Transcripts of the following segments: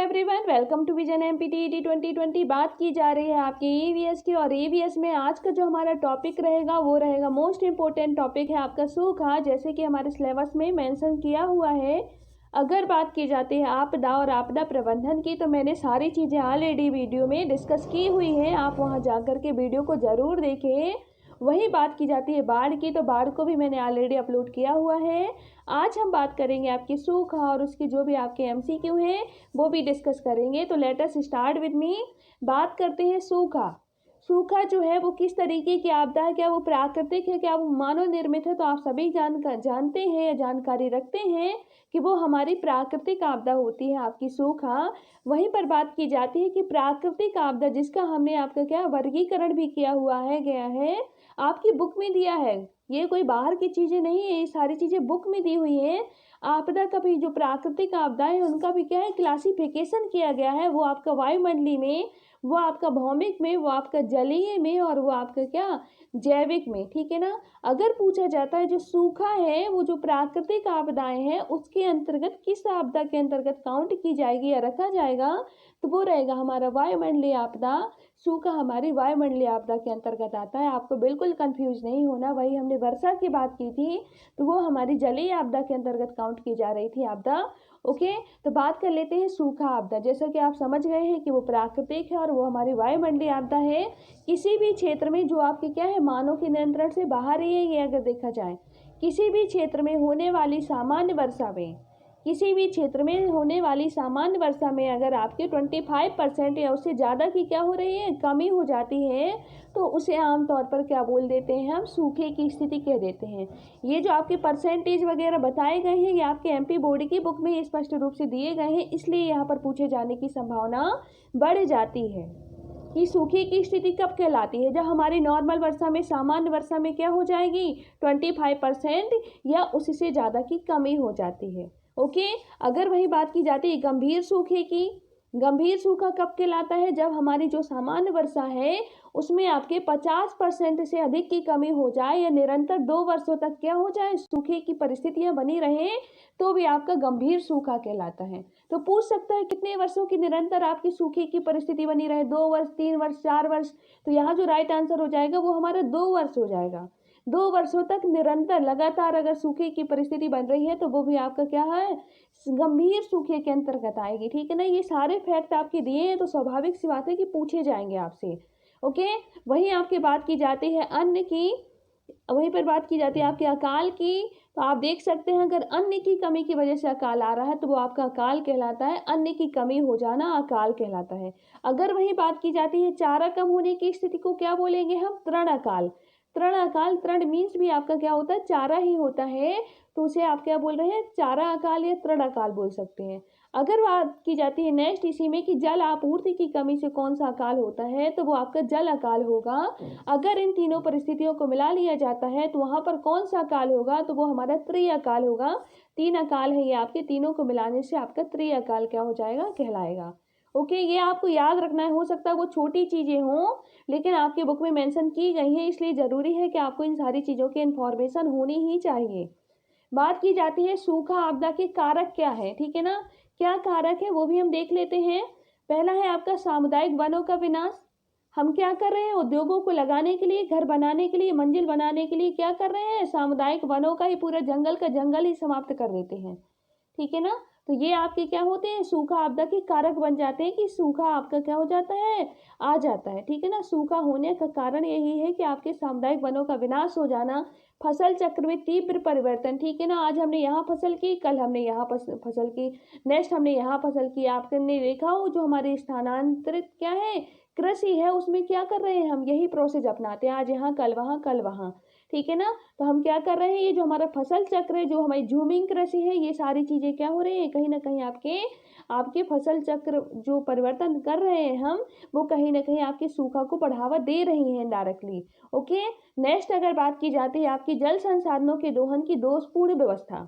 Everyone, welcome to vision MPTET 2020। बात की जा रही है आपके ईवीएस की, और ईवीएस में आज का जो हमारा टॉपिक रहेगा वो रहेगा मोस्ट इम्पोर्टेंट टॉपिक है आपका सूखा। जैसे कि हमारे सिलेबस में मेंशन किया हुआ है, अगर बात की जाती है आपदा और आपदा प्रबंधन की, तो मैंने सारी चीज़ें ऑलरेडी वीडियो में डिस्कस की हुई हैं। आप वहां जाकर के वीडियो को ज़रूर देखें। वही बात की जाती है बाढ़ की, तो बाढ़ को भी मैंने ऑलरेडी अपलोड किया हुआ है। आज हम बात करेंगे आपकी सूखा और उसकी जो भी आपके एमसीक्यू हैं वो भी डिस्कस करेंगे। तो let us start with me. बात करते हैं सूखा। सूखा जो है वो किस तरीके की आपदा है, क्या वो प्राकृतिक है, क्या वो मानव निर्मित है? तो आप सभी जानते हैं या जानकारी रखते हैं कि वो हमारी प्राकृतिक आपदा होती है आपकी सूखा। वहीं पर बात की जाती है कि प्राकृतिक आपदा जिसका हमने आपका क्या वर्गीकरण भी किया हुआ है गया है, आपकी बुक में दिया है। ये कोई बाहर की चीज़ें नहीं है, ये सारी चीज़ें बुक में दी हुई हैं। आपदा का भी जो प्राकृतिक आपदाएं हैं उनका भी क्या है क्लासिफिकेशन किया गया है। वो आपका वायुमंडलीय में, वो आपका भौमिक में, वो आपका जलीय में, और वो आपका क्या जैविक में। ठीक है ना। अगर पूछा जाता है जो सूखा है वो जो प्राकृतिक आपदाएं हैं उसके अंतर्गत किस आपदा के अंतर्गत काउंट की जाएगी या रखा जाएगा, तो वो रहेगा हमारा वायुमंडलीय आपदा। सूखा हमारी वायुमंडलीय आपदा के अंतर्गत आता है। आपको बिल्कुल कंफ्यूज नहीं होना। वही हमने वर्षा की बात की थी, तो वो हमारी जलीय आपदा के अंतर्गत काउंट की जा रही थी आपदा। ओके, तो बात कर लेते हैं सूखा आपदा। जैसा कि आप समझ गए हैं कि वो प्राकृतिक है और वो हमारी वायुमंडलीय आपदा है। किसी भी क्षेत्र में जो आपके क्या है मानव के नियंत्रण से बाहर ही है, ये अगर देखा जाए किसी भी क्षेत्र में होने वाली सामान्य वर्षा में, किसी भी क्षेत्र में होने वाली सामान्य वर्षा में अगर आपके 25% या उससे ज़्यादा की क्या हो रही है कमी हो जाती है, तो उसे आमतौर पर क्या बोल देते हैं हम सूखे की स्थिति कह देते हैं। ये जो आपके परसेंटेज वगैरह बताए गए हैं ये आपके एमपी बोर्ड की बुक में स्पष्ट रूप से दिए गए हैं, इसलिए यहाँ पर पूछे जाने की संभावना बढ़ जाती है कि सूखे की स्थिति कब कहलाती है। जब हमारी नॉर्मल वर्षा में, सामान्य वर्षा में क्या हो जाएगी 25% या उससे ज़्यादा की कमी हो जाती है। ओके, अगर वही बात की जाती है गंभीर सूखे की, गंभीर सूखा कब कहलाता है जब हमारी जो सामान्य वर्षा है उसमें आपके 50% से अधिक की कमी हो जाए या निरंतर 2 वर्षों तक क्या हो जाए सूखे की परिस्थितियां बनी रहे, तो भी आपका गंभीर सूखा कहलाता है। तो पूछ सकता है कितने वर्षों की निरंतर आपकी सूखे की परिस्थिति बनी रहे, 2 वर्ष, 3 वर्ष, 4 वर्ष? तो यहाँ जो राइट आंसर हो जाएगा वो हमारा 2 वर्ष हो जाएगा। 2 वर्षों तक निरंतर लगातार अगर सूखे की परिस्थिति बन रही है तो वो भी आपका क्या है गंभीर सूखे के अंतर्गत आएगी। ठीक है ना। ये सारे फैक्ट आपके दिए हैं तो स्वाभाविक सी बात है कि पूछे जाएंगे आपसे। ओके, वहीं आपकी बात की जाती है अन्न की, वहीं पर बात की जाती है आपके अकाल की। तो आप देख सकते हैं अगर अन्न की कमी की वजह से अकाल आ रहा है तो वो आपका अकाल कहलाता है। अन्न की कमी हो जाना अकाल कहलाता है। अगर वही बात की जाती है चारा कम होने की स्थिति को क्या बोलेंगे हम तृण अकाल। तृण अकाल, तृण मीन्स भी आपका क्या होता है चारा ही होता है, तो उसे आप क्या बोल रहे हैं चारा अकाल या तृण अकाल बोल सकते हैं। अगर बात की जाती है नेक्स्ट इसी में कि जल आपूर्ति की कमी से कौन सा अकाल होता है, तो वो आपका जल अकाल होगा। अगर इन तीनों परिस्थितियों को मिला लिया जाता है तो वहां पर कौन सा अकाल होगा, तो वो हमारा त्रि अकाल होगा। 3 अकाल है ये आपके, तीनों को मिलाने से आपका त्रि अकाल क्या हो जाएगा कहलाएगा। ओके, ये आपको याद रखना है। हो सकता है वो छोटी चीजें हों लेकिन आपके बुक में मेंशन की गई है, इसलिए जरूरी है कि आपको इन सारी चीजों की इन्फॉर्मेशन होनी ही चाहिए। बात की जाती है सूखा आपदा के कारक क्या है। ठीक है ना, क्या कारक है वो भी हम देख लेते हैं। पहला है आपका सामुदायिक वनों का विनाश। हम क्या कर रहे हैं उद्योगों को लगाने के लिए, घर बनाने के लिए, मंजिल बनाने के लिए क्या कर रहे हैं सामुदायिक वनों का ही, पूरा जंगल का जंगल ही समाप्त कर देते हैं। ठीक है ना। तो ये आपके क्या होते हैं सूखा आपदा के कारक बन जाते हैं कि सूखा आपका क्या हो जाता है आ जाता है। ठीक है ना। सूखा होने का कारण यही है कि आपके सामुदायिक वनों का विनाश हो जाना, फसल चक्र में तीव्र परिवर्तन। ठीक है ना। आज हमने यहाँ फसल की, कल हमने यहाँ फसल की, नेक्स्ट हमने यहाँ फसल की। आपने देखा हो जो हमारे स्थानांतरित क्या है कृषि है उसमें क्या कर रहे हैं हम यही प्रोसेस अपनाते हैं, आज यहाँ कल वहाँ कल वहाँ। ठीक है ना। तो हम क्या कर रहे हैं ये जो हमारा फसल चक्र है, जो हमारी झूमिंग कृषि है, ये सारी चीजें क्या हो रही है कहीं ना कहीं आपके आपके फसल चक्र जो परिवर्तन कर रहे हैं हम, वो कहीं ना कहीं आपके सूखा को बढ़ावा दे रही है डायरेक्टली। ओके, नेक्स्ट अगर बात की जाती है आपकी जल संसाधनों के दोहन की दोषपूर्ण व्यवस्था।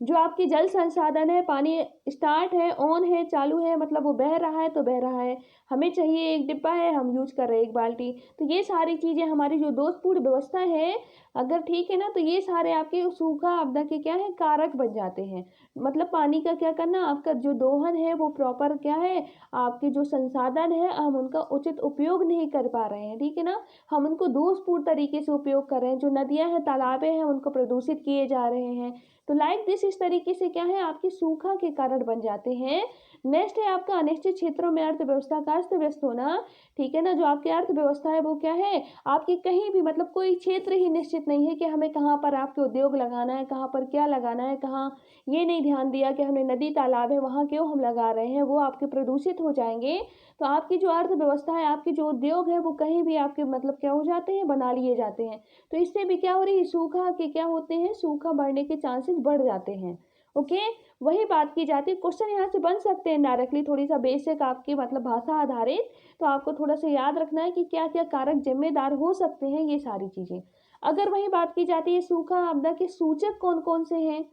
जो आपके जल संसाधन है, पानी स्टार्ट है, ऑन है, चालू है, मतलब वो बह रहा है तो बह रहा है, हमें चाहिए एक डिब्बा है, हम यूज कर रहे हैं एक बाल्टी। तो ये सारी चीज़ें हमारी जो दोषपूर्ण व्यवस्था है, अगर ठीक है ना, तो ये सारे आपके सूखा आपदा के क्या है, कारक बन जाते हैं। मतलब पानी का क्या करना, आपका जो दोहन है वो प्रॉपर क्या है, आपके जो संसाधन है हम उनका उचित उपयोग नहीं कर पा रहे हैं, ठीक है ना, हम उनको दोषपूर्ण तरीके से उपयोग कर रहे हैं। जो नदियां हैं, तालाबें हैं, उनको प्रदूषित किए जा रहे हैं। तो लाइक दिस, इस तरीके से क्या है, आपके सूखा के कारण बन जाते हैं। नेक्स्ट है आपका अनिश्चित क्षेत्रों में अर्थव्यवस्था का अस्त व्यस्त होना, ठीक है ना। जो आपकी अर्थव्यवस्था है वो क्या है, आपकी कहीं भी मतलब कोई क्षेत्र ही निश्चित नहीं है कि हमें कहाँ पर आपके उद्योग लगाना है, कहाँ पर क्या लगाना है, कहाँ ये नहीं ध्यान दिया कि हमने नदी तालाब है वहाँ क्यों हम लगा रहे हैं, वो आपके प्रदूषित हो जाएंगे। तो आपकी जो अर्थव्यवस्था है, आपके जो उद्योग है, वो कहीं भी आपके मतलब क्या हो जाते हैं, बना लिए जाते हैं। तो इससे भी क्या हो रही है, सूखा के क्या होते हैं, सूखा बढ़ने के चांसेस बढ़ जाते हैं। ओके, वही बात की जाती है। क्वेश्चन यहाँ से बन सकते हैं डायरेक्टली, थोड़ी सा बेसिक आपकी मतलब भाषा आधारित। तो आपको थोड़ा सा याद रखना है कि क्या क्या कारक जिम्मेदार हो सकते हैं, ये सारी चीजें। अगर वही बात की जाती है, सूखा आपदा के सूचक कौन कौन से हैं,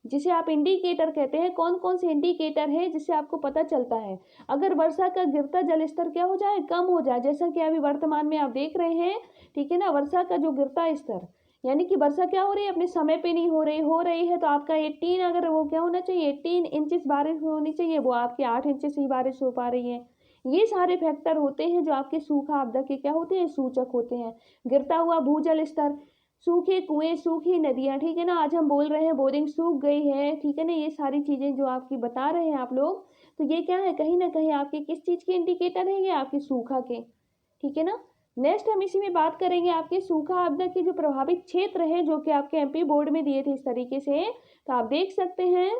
जिसे आप इंडिकेटर कहते हैं, कौन कौन से इंडिकेटर है जिससे आपको पता चलता है। अगर वर्षा का गिरता जल स्तर क्या हो जाए, कम हो जाए, जैसा कि अभी वर्तमान में आप देख रहे हैं, ठीक है ना, वर्षा का जो गिरता स्तर, यानी कि वर्षा क्या हो रही है, अपने समय पे नहीं हो रही है, तो आपका 18, अगर वो क्या होना चाहिए, 18 इंचेस बारिश होनी चाहिए, वो आपके 8 इंचेस ही बारिश हो पा रही है। ये सारे फैक्टर होते हैं जो आपके सूखा आपदा के क्या होते हैं, सूचक होते हैं। गिरता हुआ भूजल स्तर, सूखे कुएं, सूखी नदियां, ठीक है ना, आज हम बोल रहे हैं बोरिंग सूख गई है, ठीक है ना, ये सारी चीजें जो आपकी बता रहे हैं आप लोग, तो ये क्या है, कहीं ना कहीं आपके किस चीज के इंडिकेटर है, ये आपके सूखा के, ठीक है ना। नेक्स्ट हम इसी में बात करेंगे आपके सूखा आपदा के जो प्रभावित क्षेत्र है, जो कि आपके एमपी बोर्ड में दिए थे इस तरीके से, तो आप देख सकते हैं।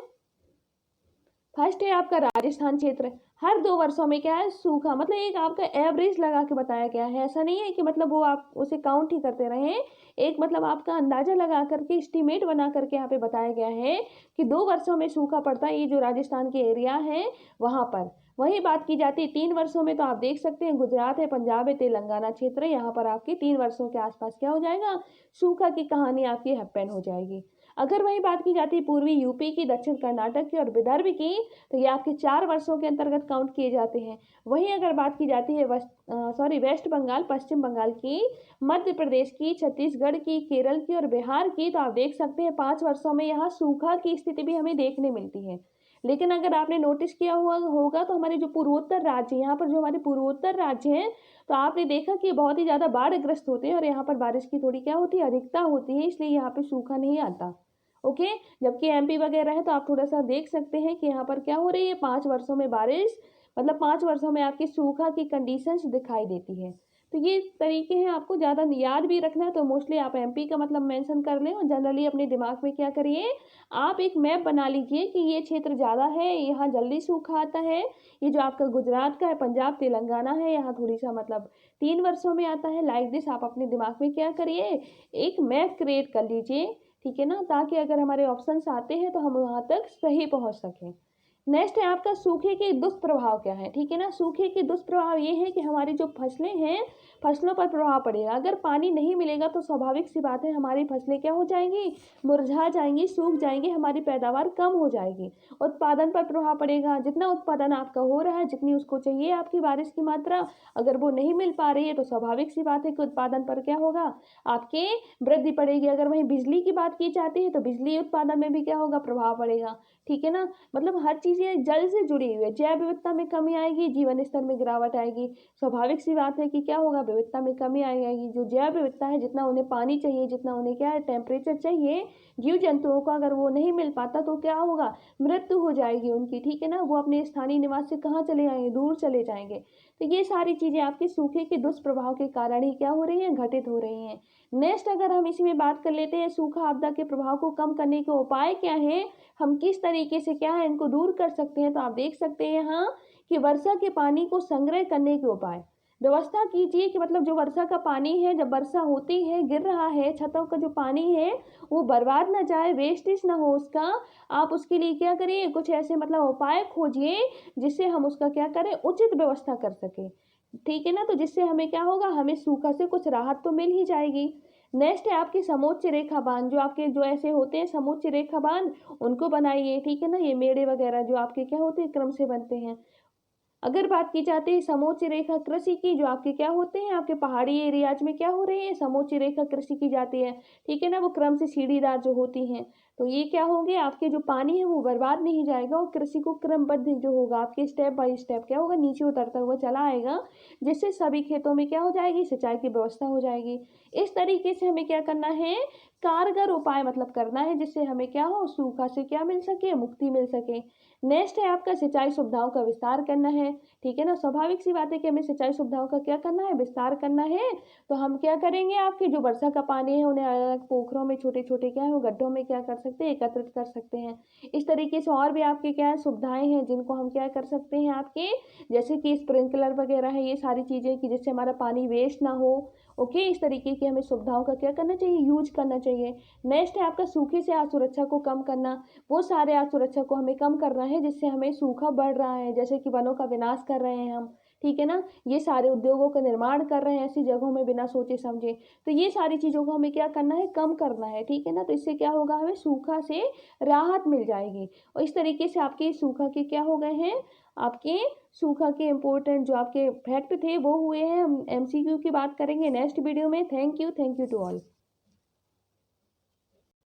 फर्स्ट है आपका राजस्थान क्षेत्र, हर 2 वर्षों में क्या है, सूखा, मतलब एक आपका एवरेज लगा के बताया गया है, ऐसा नहीं है कि मतलब वो आप उसे काउंट ही करते रहे, एक मतलब आपका अंदाजा लगा करके एस्टिमेट बना करके यहाँ पे बताया गया है कि 2 वर्षों में सूखा पड़ता है, ये जो राजस्थान के एरिया है वहां पर। वही बात की जाती है 3 वर्षों में, तो आप देख सकते हैं गुजरात है, पंजाब है, तेलंगाना क्षेत्र है, यहाँ पर आपकी 3 वर्षों के आसपास क्या हो जाएगा, सूखा की कहानी आपकी हैप्पन हो जाएगी। अगर वही बात की जाती है पूर्वी यूपी की, दक्षिण कर्नाटक की और विदर्भ की, तो ये आपके 4 वर्षों के अंतर्गत काउंट किए जाते हैं। वहीं अगर बात की जाती है वेस्ट बंगाल, पश्चिम बंगाल की, मध्य प्रदेश की, छत्तीसगढ़ की, केरल की और बिहार की, तो आप देख सकते हैं 5 वर्षों में यहाँ सूखा की स्थिति भी हमें देखने मिलती है। लेकिन अगर आपने नोटिस किया हुआ होगा तो हमारे जो पूर्वोत्तर राज्य, यहाँ पर जो हमारे पूर्वोत्तर राज्य हैं, तो आपने देखा कि बहुत ही ज़्यादा बाढ़ग्रस्त होते हैं और यहाँ पर बारिश की थोड़ी क्या होती है, अधिकता होती है, इसलिए यहाँ पे सूखा नहीं आता। ओके, जबकि एमपी वगैरह है तो आप थोड़ा सा देख सकते हैं कि यहाँ पर क्या हो रही है, 5 वर्षों में बारिश, मतलब 5 वर्षों में आपकी सूखा की कंडीशंस दिखाई देती है। तो ये तरीके हैं, आपको ज़्यादा याद भी रखना है तो मोस्टली आप एमपी का मतलब मेंशन कर लें, और जनरली अपने दिमाग में क्या करिए, आप एक मैप बना लीजिए कि ये क्षेत्र ज़्यादा है, यहाँ जल्दी सूखा आता है, ये जो आपका गुजरात का है, पंजाब तेलंगाना है, यहाँ थोड़ी सा मतलब 3 वर्षों में आता है। लाइक दिस आप अपने दिमाग में क्या करिए, एक मैप क्रिएट कर लीजिए, ठीक है ना, ताकि अगर हमारे ऑप्शंस आते हैं तो हम वहाँ तक सही पहुँच सकें। नेक्स्ट है आपका सूखे के दुष्प्रभाव क्या है, ठीक है ना। सूखे के दुष्प्रभाव ये है कि हमारी जो फसलें हैं, फसलों पर प्रभाव पड़ेगा। अगर पानी नहीं मिलेगा तो स्वाभाविक सी बात है, हमारी फसलें क्या हो जाएंगी, मुरझा जाएंगी, सूख जाएंगी, हमारी पैदावार कम हो जाएगी। उत्पादन पर प्रभाव पड़ेगा, जितना उत्पादन आपका हो रहा है, जितनी उसको चाहिए आपकी बारिश की मात्रा, अगर वो नहीं मिल पा रही है तो स्वाभाविक सी बात है कि उत्पादन पर क्या होगा, आपके वृद्धि पड़ेगी। अगर वहीं बिजली की बात की जाती है तो बिजली उत्पादन में भी क्या होगा, प्रभाव पड़ेगा, ठीक है ना। मतलब हर चीज़ें जल से जुड़ी हुई है, जैव विविधता में कमी आएगी, जीवन स्तर में गिरावट आएगी, स्वाभाविक सी बात है कि क्या होगा, विविधता में कमी आएगी। जो जैव विविधता है, जितना उन्हें पानी चाहिए, जितना उन्हें क्या है, टेम्परेचर चाहिए जीव जंतुओं को, अगर वो नहीं मिल पाता तो क्या होगा, मृत्यु हो जाएगी उनकी, ठीक है ना, वो अपने स्थानीय निवास से कहाँ चले जाएंगे, दूर चले जाएंगे। तो ये सारी चीज़ें आपके सूखे के दुष्प्रभाव के कारण ही क्या हो रही हैं, घटित हो रही हैं। नेक्स्ट अगर हम इसी में बात कर लेते हैं, सूखा आपदा के प्रभाव को कम करने के उपाय क्या हैं, हम किस तरीके से क्या है इनको दूर कर सकते हैं, तो आप देख सकते हैं यहाँ कि वर्षा के पानी को संग्रह करने के उपाय व्यवस्था कीजिए, कि मतलब जो वर्षा का पानी है, जब वर्षा होती है, गिर रहा है, छतों का जो पानी है वो बर्बाद ना जाए, वेस्टेज ना हो उसका, आप उसके लिए क्या करिए, कुछ ऐसे मतलब उपाय खोजिए जिससे हम उसका क्या करें, उचित व्यवस्था कर सकें, ठीक है ना। तो जिससे हमें क्या होगा, हमें सूखा से कुछ राहत तो मिल ही जाएगी। नेक्स्ट है आपकी समोच्च रेखा बांध, जो आपके जो ऐसे होते हैं समोच्च रेखा बांध, उनको बनाइए, ठीक है ना। ये मेड़े वगैरह जो आपके क्या होते हैं, क्रम से बनते हैं। अगर बात की जाती है समोच्च रेखा कृषि की, जो आपके क्या होते हैं, आपके पहाड़ी एरियाज में क्या हो रही है, समोच्च रेखा कृषि की जाती है, ठीक है ना। वो क्रम से सीढ़ीदार जो होती हैं, तो ये क्या होंगे, आपके जो पानी है वो बर्बाद नहीं जाएगा, और कृषि को क्रमबद्ध जो होगा आपके स्टेप बाय स्टेप क्या होगा, नीचे उतरता हुआ चला आएगा, जिससे सभी खेतों में क्या हो जाएगी, सिंचाई की व्यवस्था हो जाएगी। इस तरीके से हमें क्या करना है, कारगर उपाय मतलब करना है, जिससे हमें क्या हो, सूखा से क्या मिल सके, मुक्ति मिल सके। नेक्स्ट है आपका सिंचाई सुविधाओं का विस्तार करना है, ठीक है ना। स्वाभाविक सी बात है कि हमें सिंचाई सुविधाओं का क्या करना है, विस्तार करना है। तो हम क्या करेंगे, आपके जो वर्षा का पानी है उन्हें अलग अलग पोखरों में, छोटे छोटे क्या है गड्ढों में क्या कर सकते हैं, एकत्रित कर सकते हैं। इस तरीके से और भी आपके क्या है सुविधाएं हैं, जिनको हम क्या कर सकते हैं आपके, जैसे कि स्प्रिंकलर वगैरह है, ये सारी चीज़ें कि जिससे हमारा पानी वेस्ट ना हो। ओके, इस तरीके की हमें सुविधाओं का क्या करना चाहिए, यूज करना चाहिए। नेक्स्ट है आपका सूखे से असुरक्षा को कम करना। वो सारे असुरक्षा को हमें कम करना है जिससे हमें सूखा बढ़ रहा है, जैसे कि वनों का विनाश कर रहे हैं हम, ठीक है ना। ये सारे उद्योगों का निर्माण कर रहे हैं ऐसी जगहों में बिना सोचे समझे। तो ये सारी चीज़ों को हमें क्या करना है, कम करना है, ठीक है ना। तो इससे क्या होगा, हमें सूखा से राहत मिल जाएगी। और इस तरीके से आपके सूखा के क्या हो गए हैं, आपके सूखा के इम्पोर्टेंट जो आपके फैक्ट थे वो हुए हैं। हम एमसीक्यू की बात करेंगे नेक्स्ट वीडियो में। Thank you to all.